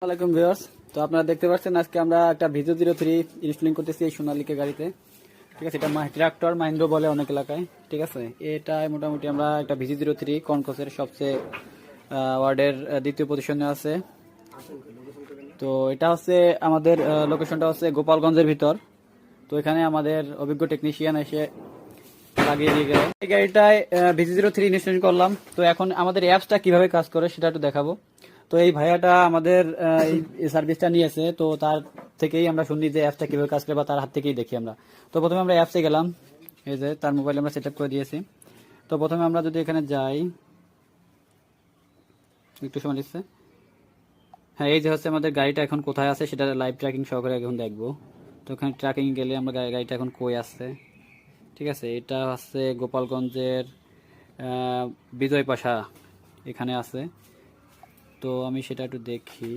আসসালামাইকুম ভিউয়ার্স। তো আপনারা দেখতে পাচ্ছেন আজকে আমরা একটা VZ03 ইনস্টলিং করতেছি এই সোনালিকা গাড়িতে। ঠিক আছে, এটা ট্রাক্টর মাইন্ড্রো বলে অনেক এলাকায়। ঠিক আছে, এটা মোটামুটি আমরা একটা VZ03 কনকসের সবচেয়ে ওয়ার্ডের দ্বিতীয় পজিশনে আছে। তো এটা হচ্ছে আমাদের লোকেশনটা হচ্ছে গোপালগঞ্জের ভিতর। তো এখানে আমাদের অভিজ্ঞ টেকনিশিয়ান এসে লাগিয়ে দিয়ে গেল। এই গাড়িটায় VZ03 ইনস্টল করলাম। তো এখন আমাদের অ্যাপসটা কিভাবে কাজ করে সেটা একটু দেখাবো। তো এই ভাইয়াটা আমাদের এই সার্ভিসটা নিয়েছে, তো তার থেকেই আমরা শুনি যে অ্যাপসটা কিভাবে কাজ করে বা তার হাত থেকেই দেখি আমরা। তো প্রথমে আমরা অ্যাপসে গেলাম, এই যে তার মোবাইলে আমরা সেট আপ করে দিয়েছি। তো প্রথমে আমরা যদি এখানে যাই, একটু সময় নিচ্ছে। হ্যাঁ, এই যে হচ্ছে আমাদের গাড়িটা এখন কোথায় আছে সেটা লাইভ ট্র্যাকিং সহকারে এখন দেখবো। তো ওখানে ট্র্যাকিং গেলে আমরা গাড়িটা এখন কই আসছে। ঠিক আছে, এটা হচ্ছে গোপালগঞ্জের বিজয় পাশা এখানে আছে। তো আমি সেটা একটু দেখি।